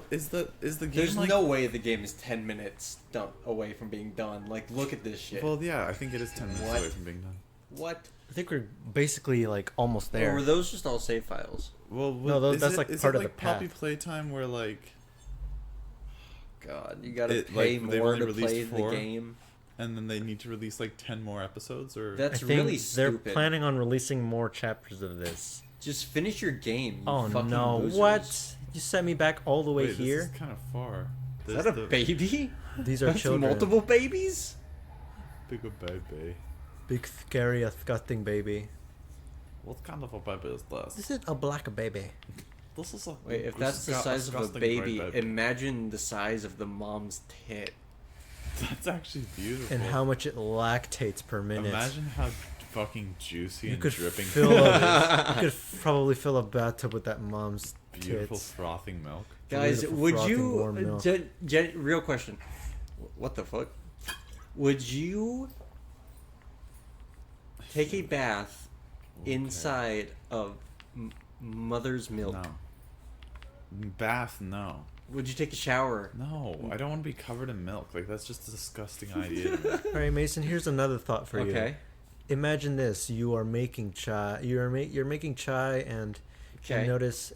So is the game? There's no way the game is 10 minutes away from being done. Like, look at this shit. Well, yeah, I think it is 10 minutes away from being done. What? I think we're basically like almost there. Or were those just all save files? Well, no, that's like part of the path. Poppy Playtime where like. God, you gotta pay more to play the game. And then they need to release like 10 more episodes, or that's I think really stupid. They're planning on releasing more chapters of this. Just finish your game. Oh fucking no! losers. What? You sent me back all the way here. This is kind of far. Is that a baby? These are That's children. multiple babies. Big baby. Big scary disgusting baby. What kind of a baby is this? This is a black baby. This is a. Wait, if that's the size of a baby, imagine the size of the mom's tit. That's actually beautiful. And how much it lactates per minute. Imagine how fucking juicy and dripping. You could probably fill a bathtub with that mom's beautiful tits. frothing milk. Guys, would you? Real question. What the fuck? Would you take a bath inside of mother's milk? No. Bath, no. Would you take a shower? No, I don't want to be covered in milk. Like, that's just a disgusting idea. All right, Mason. Here's another thought for you. Okay. Imagine this: you are making chai. You're making chai, and you notice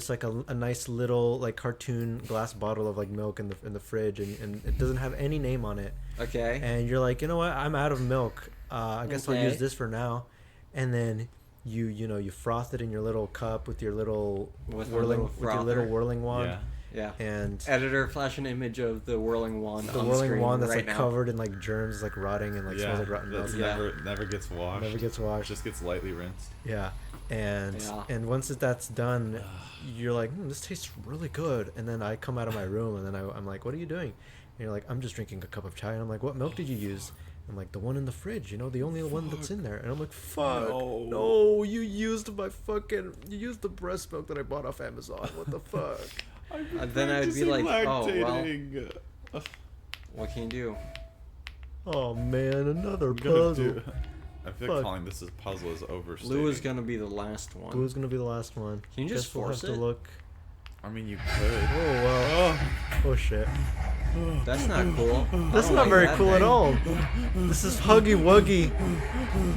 like a nice little like cartoon glass bottle of like milk in the fridge, and it doesn't have any name on it. Okay. And you're like, you know what? I'm out of milk. I guess I'll use this for now. And then you froth it in your little cup with your little whirling wand. Yeah. And editor, flash an image of the whirling wand. The whirling wand that's covered in like germs, like rotting and like smells like rotten milk. Never gets washed. Never gets washed. Just gets lightly rinsed. Yeah. And once that's done, you're like, this tastes really good. And then I come out of my room and then I'm like, what are you doing? And you're like, I'm just drinking a cup of chai. And I'm like, what milk did you use? I'm like, the one in the fridge, the only one that's in there. And I'm like, fuck, no, you used the breast milk that I bought off Amazon. What the fuck? Then I would be like, oh, well, what can you do? Oh, man, another puzzle. I feel like calling this a puzzle is overstating. Blue is going to be the last one. Can you just force it? Look. I mean, you could. Oh, well. Oh, shit. That's not cool. That's not very cool at all. This is Huggy Wuggy.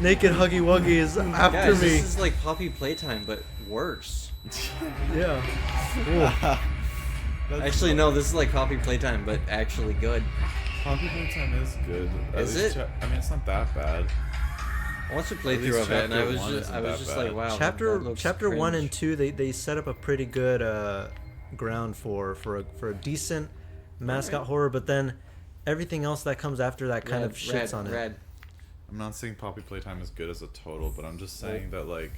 Naked Huggy Wuggy is after me. This is like Poppy Playtime, but worse. Yeah. Actually, no, this is like Poppy Playtime, but actually good. Poppy Playtime is good. Is it? I mean, it's not that bad. I watched a playthrough of it, and I was just like, wow. Chapter 1 and 2, they set up a pretty good ground for a decent mascot horror, but then everything else that comes after that kind of shits on it. I'm not saying Poppy Playtime is good as a total, but I'm just saying that like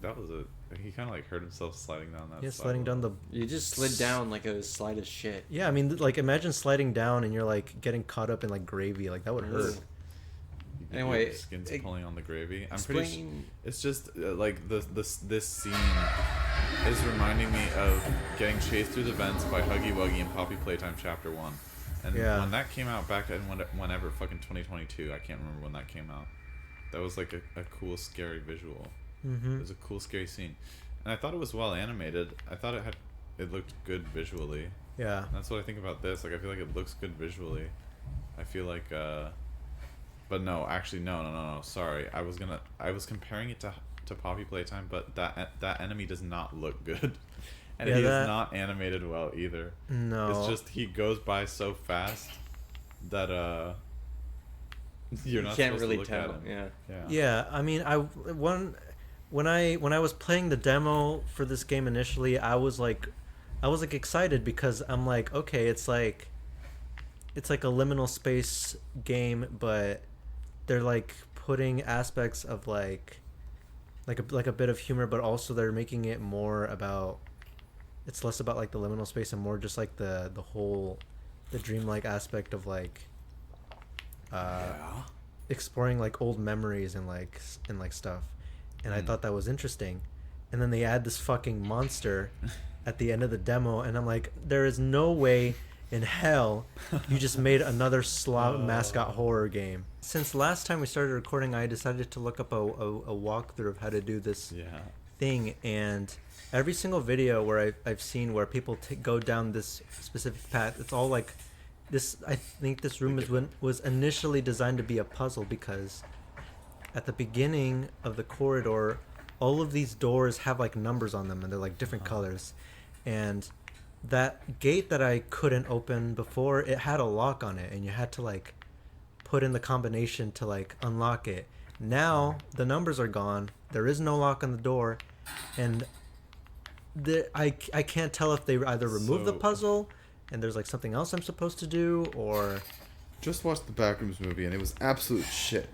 that was he kind of like hurt himself sliding down that. Yeah, sliding down the. You just slid down like a slide of shit. Yeah, I mean, like imagine sliding down and you're like getting caught up in like gravy, like that would hurt. Anyway, skin's pulling on the gravy. I'm pretty sure it's just like this scene is reminding me of getting chased through the vents by Huggy Wuggy in Poppy Playtime Chapter 1. And when that came out back in whenever fucking 2022, I can't remember when that came out. That was like a cool, scary visual. Mm-hmm. It was a cool, scary scene, and I thought it was well animated. I thought it looked good visually. Yeah. And that's what I think about this. Like I feel like it looks good visually. I feel like but no, actually no. Sorry, I was comparing it to Poppy Playtime, but that enemy does not look good, and he is not animated well either. No, it's just he goes by so fast that you can't really tell. Yeah. I mean, when I was playing the demo for this game initially, I was like excited because I'm like, okay, it's like a liminal space game, but they're like putting aspects of like a bit of humor, but also they're making it more about, it's less about like the liminal space and more just like the dreamlike aspect of like exploring like old memories and like stuff. And I thought that was interesting. And then they add this fucking monster at the end of the demo, and I'm like, there is no way in hell you just made another mascot horror game. Since last time we started recording, I decided to look up a walkthrough of how to do this thing, and every single video where I've seen where people go down this specific path, it's all like this. I think this room was initially designed to be a puzzle because at the beginning of the corridor, all of these doors have like numbers on them and they're like different colors, and that gate that I couldn't open before, it had a lock on it and you had to like put in the combination to like unlock it. Now the numbers are gone, there is no lock on the door, and I can't tell if they either remove the puzzle and there's like something else I'm supposed to do, or just watched the Backrooms movie and it was absolute shit.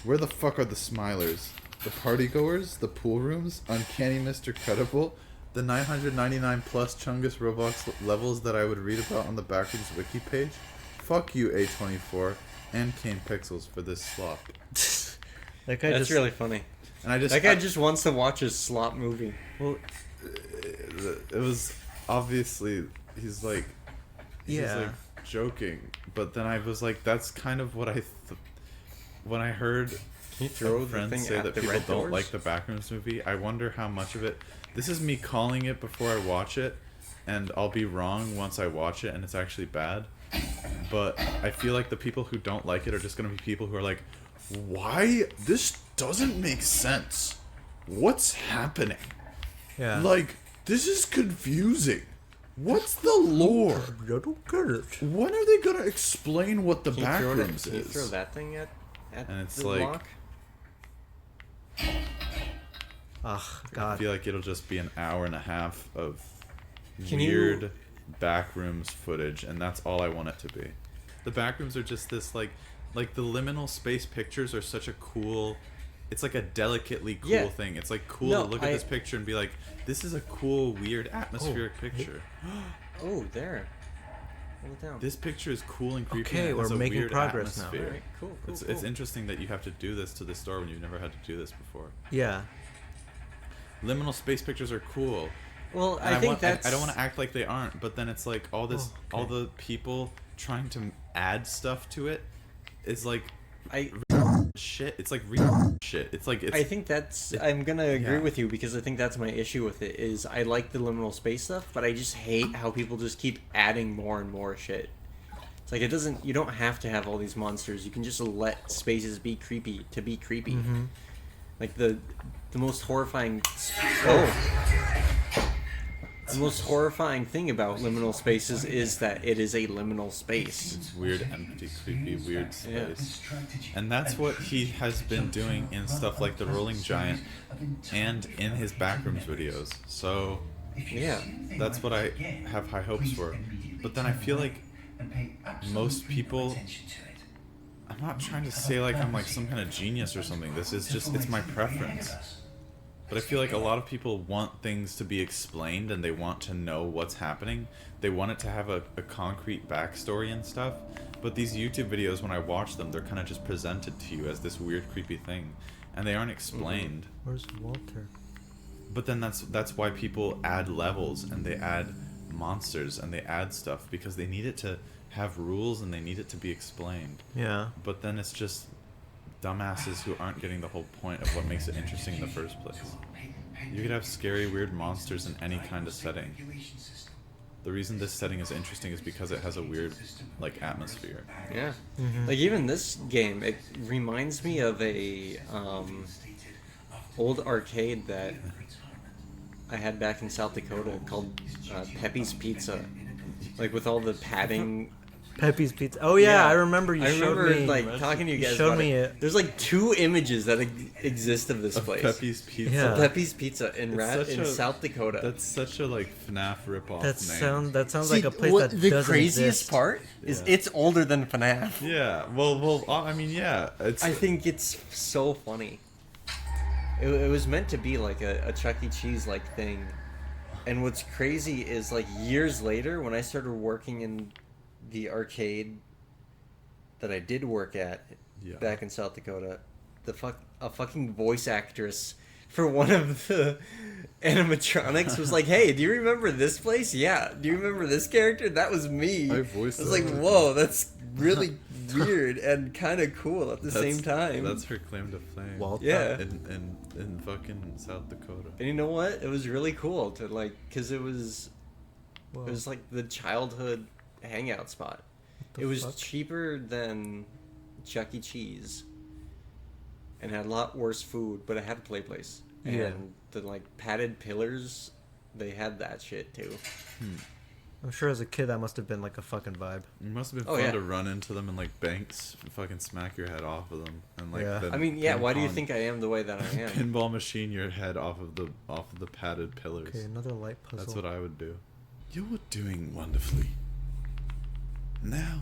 Where the fuck are the smilers? The partygoers? The pool rooms? Uncanny Mr. Credible? The 999 plus Chungus Roblox levels that I would read about on the Backrooms wiki page? Fuck you, A24 and Kane Pixels for this slop. That's really funny. And that guy just wants to watch his slop movie. Well, it was obviously he's like joking, but then I was like, that's kind of what I when I heard friends say that people don't like the Backrooms movie. I wonder how much of it. This is me calling it before I watch it, and I'll be wrong once I watch it and it's actually bad. But I feel like the people who don't like it are just going to be people who are like, why? This doesn't make sense. What's happening? Yeah. Like, this is confusing. What's the lore? I don't get it. When are they going to explain what the Backrooms is? Can you throw that thing at and it's the like, block? Oh, God. I feel like it'll just be an hour and a half of weird Backrooms footage, and that's all I want it to be. The Backrooms are just this like the liminal space pictures are such a cool. It's like a delicately cool thing. It's like cool to look at this picture and be like, this is a cool, weird, atmospheric picture. Oh, there. Hold it down. This picture is cool and creepy. Okay, we're making progress now. All right, cool. It's interesting that you have to do this to the store when you've never had to do this before. Yeah. Liminal space pictures are cool. Well, I don't want to act like they aren't, but then it's like all the people trying to add stuff to it is like shit. It's like shit. It's like I think that's. I'm gonna agree with you because I think that's my issue with it. Is I like the liminal space stuff, but I just hate how people just keep adding more and more shit. It's like it doesn't. You don't have to have all these monsters. You can just let spaces be creepy to be creepy. Mm-hmm. Like the most horrifying. The most horrifying thing about liminal spaces is that it is a liminal space. It's weird, empty, creepy, weird space. Yeah. And that's what he has been doing in stuff like The Rolling Giant and in his Backrooms videos. So, yeah, that's what I have high hopes for. But then I feel like most people... I'm not trying to say like I'm like some kind of genius or something. This is just, it's my preference. But I feel like a lot of people want things to be explained and they want to know what's happening. They want it to have a concrete backstory and stuff. But these YouTube videos, when I watch them, they're kind of just presented to you as this weird, creepy thing. And they aren't explained. Where's Walter? But then that's why people add levels and they add monsters and they add stuff. Because they need it to have rules and they need it to be explained. Yeah. But then it's just dumbasses who aren't getting the whole point of what makes it interesting in the first place. You could have scary, weird monsters in any kind of setting. The reason this setting is interesting is because it has a weird, like, atmosphere. Yeah. Mm-hmm. Like, even this game, it reminds me of a old arcade that I had back in South Dakota called Pepe's Pizza. Like, with all the padding... Pepe's Pizza. Oh yeah, I remember you showed me. Like talking to you guys. Showed me it. There's like 2 images that exist of this place. Pepe's Pizza. Yeah. Pepe's Pizza in South Dakota. That's such a like FNAF ripoff. That sounds like a place that doesn't exist. The craziest part is it's older than FNAF. Yeah. Well. I mean, yeah. I think it's so funny. It was meant to be like a Chuck E. Cheese like thing, and what's crazy is like years later when I started working in the arcade that I did work at back in South Dakota, a fucking voice actress for one of the animatronics was like, "Hey, do you remember this place? Yeah. Do you remember this character? That was me." I was like, "Whoa, that's really weird and kind of cool at the same time. That's her claim to fame. Well, yeah. In fucking South Dakota. And you know what? It was really cool to like, cause it was like the childhood hangout spot. It was cheaper than Chuck E. Cheese, and had a lot worse food, but it had a place. Yeah. And the like padded pillars, they had that shit too. I'm sure as a kid that must have been like a fucking vibe. It must have been fun to run into them and like banks, fucking smack your head off of them, and like. Yeah. I mean, yeah. Why do you think I am the way that I am? Pinball machine your head off of the padded pillars. Okay, another light puzzle. That's what I would do. You're doing wonderfully. Now,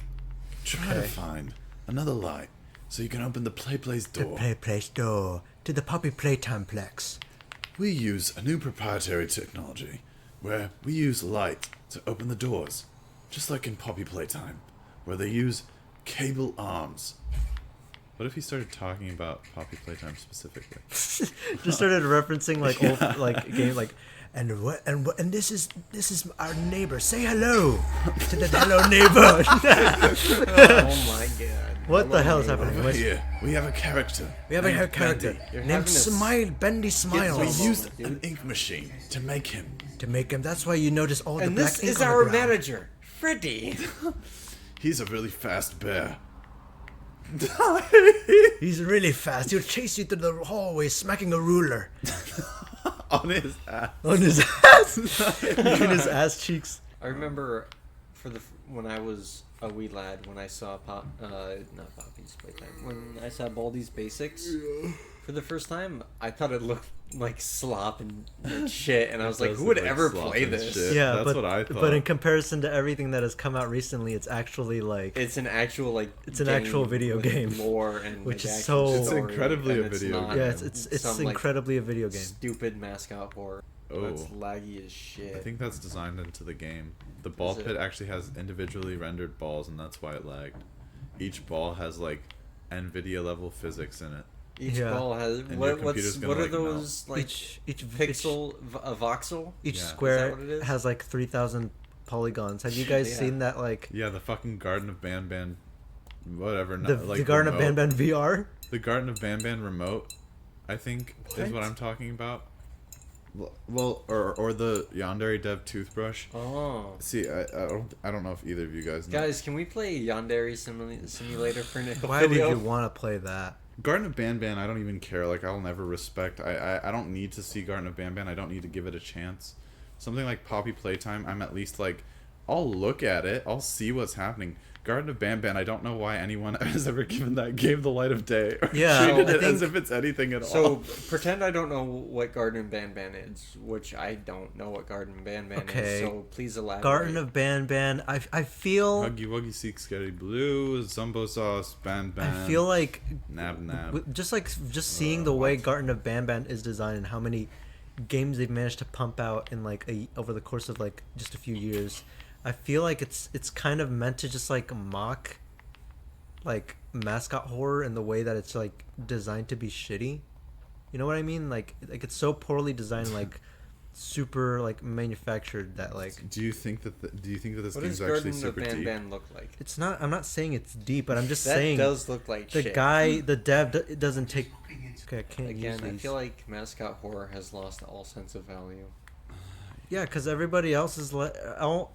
try to find another light so you can open the Place door. The Place door to the Poppy Playtime Plex. We use a new proprietary technology where we use light to open the doors, just like in Poppy Playtime, where they use cable arms. What if he started talking about Poppy Playtime specifically? Just started referencing like old like game like and this is our neighbor. Say hello to the hello neighbor. Oh my god! What the hell is happening? Over here, we have a character. We have a character named Bendy Smile. We used an ink machine to make him. That's why you notice all the And black this ink is on the our ground. manager, Freddy. He's a really fast bear. He's really fast. He'll chase you through the hallway, smacking a ruler On his ass. on his ass, between his ass cheeks. I remember when I was a wee lad, when I saw not Poppy's Playtime, when I saw Baldi's Basics for the first time, I thought it looked like slop and like shit, and I was like, who would ever play this? Shit. Yeah, That's what I thought. But in comparison to everything that has come out recently, it's actually like It's an actual It's an actual video with game. lore and Which like, is actual so- It's story, incredibly and a video not game. yeah, it's some, like, incredibly a video game. stupid mascot horror. Oh. That's laggy as shit. I think that's designed into the game. The ball Is it? pit actually has individually rendered balls, and that's why it lagged. Each ball has like NVIDIA level physics in it. Each Yeah. ball has And your what computer's gonna, are like, melt. those like Each pixel a voxel? Each Yeah. square Is that what it is? has like 3,000 polygons. Have you guys Yeah. seen that? Like Yeah, the fucking Garden of Banban, whatever. the Garden of remote. Banban VR? The Garden of Banban remote, I think, is what What? I'm talking about. Well, or the Yandere Dev toothbrush. Oh. See, I don't know if either of you guys know. Guys, can we play Yandere Simulator for nickel Why would video? you want to play that? Garden of Banban, I don't even care. Like, I'll never respect. I don't need to see Garden of Banban. I don't need to give it a chance. Something like Poppy Playtime, I'm at least like, I'll look at it. I'll see what's happening. Garden of Banban, I don't know why anyone has ever given that game the light of day or Yeah, treated I it as think- if it's anything at So all. pretend I don't know what Garden Banban is, which I don't know what Garden Banban Okay. is. So please elaborate. Garden of Banban. I feel Huggy Wuggy Seek Scary Blue, Zumbo Sauce, Banban. I feel like Nab Nab. just seeing the way Garden of Banban is designed and how many games they've managed to pump out in like over the course of like just a few years. I feel like it's kind of meant to just like mock like mascot horror in the way that it's like designed to be shitty. You know what I mean? Like it's so poorly designed, like super like manufactured that like. Do you think that this What game's does actually Garden of super deep? Banban look like? It's not. I'm not saying it's deep, but I'm just That saying does look like the shit. guy, the dev, doesn't take. Okay, I can't Again, use I these. feel like mascot horror has lost all sense of value. Yeah, because everybody else is like,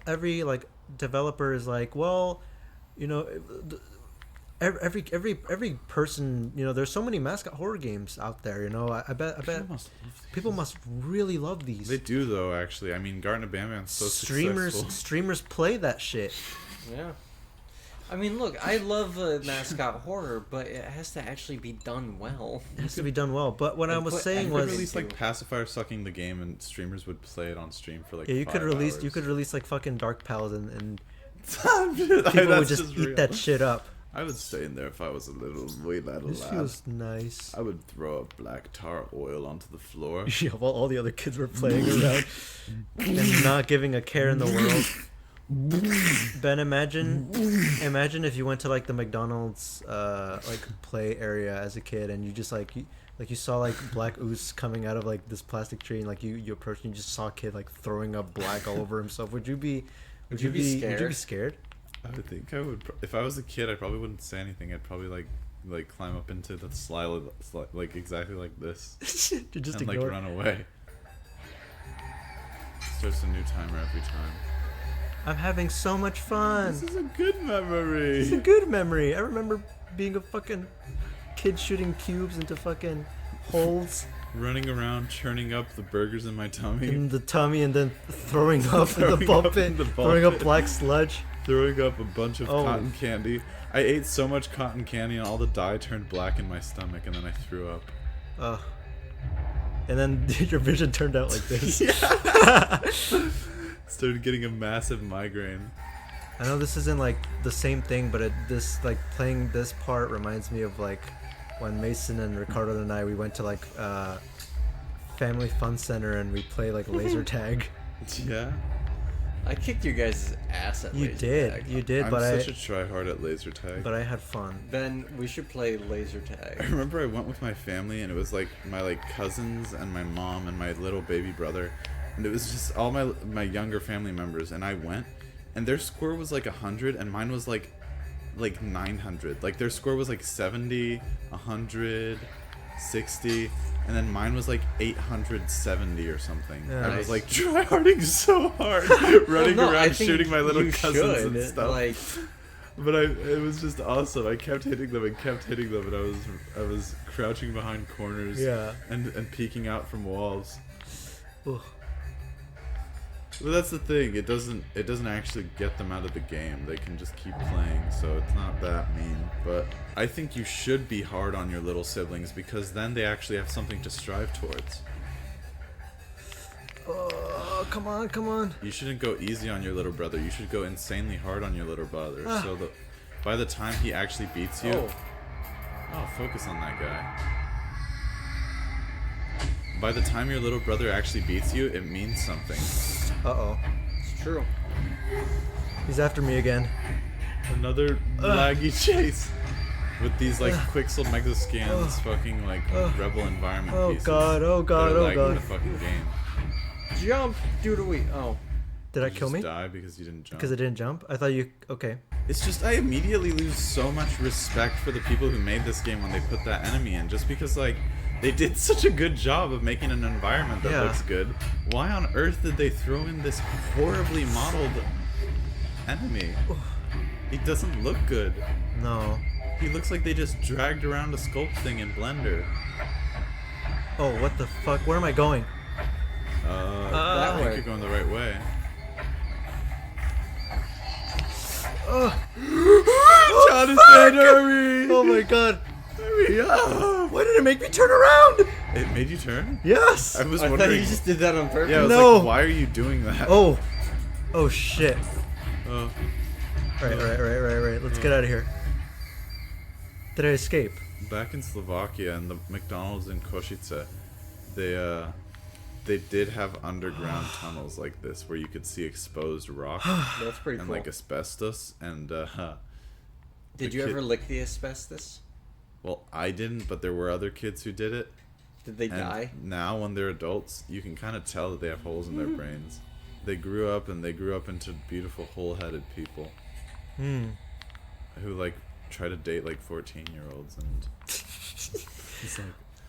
every like developer is like, well, you know, every person, you know, there's so many mascot horror games out there. You know, I bet people must really love these. They do though, actually. I mean, Garden of Banban's so successful. Streamers play that shit. Yeah. I mean, look, I love mascot horror, but it has to actually be done well. It has to be done well. But what I was saying You could was, release like pacifier sucking the game, and streamers would play it on stream for like. yeah, you 5 could release hours. like fucking Dark Pals and Dude, people would that's just eat real. that shit up. I would stay in there if I was a little way that This lad. feels nice. I would throw a black tar oil onto the floor. Yeah, while all the other kids were playing around and not giving a care in the world. Ben, imagine if you went to like the McDonald's like play area as a kid and you just like you saw like black ooze coming out of like this plastic tree and like you approached and you just saw a kid like throwing up black all over himself. Would you be Would you be scared? I would think I would. If I was a kid, I probably wouldn't say anything. I'd probably like climb up into the slide like exactly like this. You just and ignore. like run away. Starts a new timer every time. I'm having so much fun. This is a good memory. It's a good memory. I remember being a fucking kid shooting cubes into fucking holes Running around, churning up the burgers in my tummy. in the tummy and then throwing up in the ball pit. Throwing up black sludge. Throwing up a bunch of Oh. cotton candy. I ate so much cotton candy and all the dye turned black in my stomach and then I threw up. And then your vision turned out like this. Started getting a massive migraine. I know this isn't like the same thing, but this like playing this part reminds me of like when Mason and Ricardo and I we went to like Family Fun Center and we play like laser tag. Yeah. I kicked your guys' ass at You laser did, tag. you did, I'm but such a tryhard at laser tag. but I had fun. Ben, we should play laser I tag. remember I went with my family and it was like my like cousins and my mom and my little baby brother, and it was just all my younger family members, and I went and their score was like 100 and mine was like 900. Like their score was like 70, 100, 60, and then mine was like 870 or something. Yeah. I was Nice. like tryharding so hard, running Well, no, I around think shooting my little you cousins should, and stuff. Like, But it was just awesome. I kept hitting them and kept hitting them, and I was crouching behind corners, Yeah. and peeking out from walls. Ugh. But that's the thing. It doesn't actually get them out of the game. They can just keep playing, so it's not that mean. But I think you should be hard on your little siblings because then they actually have something to strive towards. Oh, come on, come on. You shouldn't go easy on your little brother. You should go insanely hard on your little brother. So that by the time he actually beats you, oh, focus on that guy. By the time your little brother actually beats you, it means something. Uh-oh. it's true. He's after me again. Another laggy chase with these like Quixel Megascans fucking like rebel environment Oh pieces. god, oh god, that are oh lagging god. the fucking game. Jump, doodawee. Oh. Did I You kill just me? die because you didn't jump. Because I didn't jump? I thought you... Okay. It's just I immediately lose so much respect for the people who made this game when they put that enemy in, just because like they did such a good job of making an environment that Yeah. looks good. Why on earth did they throw in this horribly modeled enemy? He doesn't look good. No. He looks like they just dragged around a sculpt thing in Blender. Oh, what the fuck? Where am I going? I That think way. you're going the right way. Jonathan, hurry! Oh my god. Hurry up! Why did it make me turn around? It made you turn? Yes! I was I thought wondering. you just did that on purpose. Yeah, I was No. like, why are you doing that? Oh. Oh shit. Oh. Right. Let's get out of here. Did I escape? Back in Slovakia and the McDonald's in Košice, they did have underground tunnels like this where you could see exposed rock That's pretty and cool. like asbestos and Did the you kid- ever lick the asbestos? well, I didn't, but there were other kids who did it. Did they And die? now when they're adults, you can kind of tell that they have holes in their brains. They grew up into beautiful whole-headed people who like try to date like 14-year-olds and it's like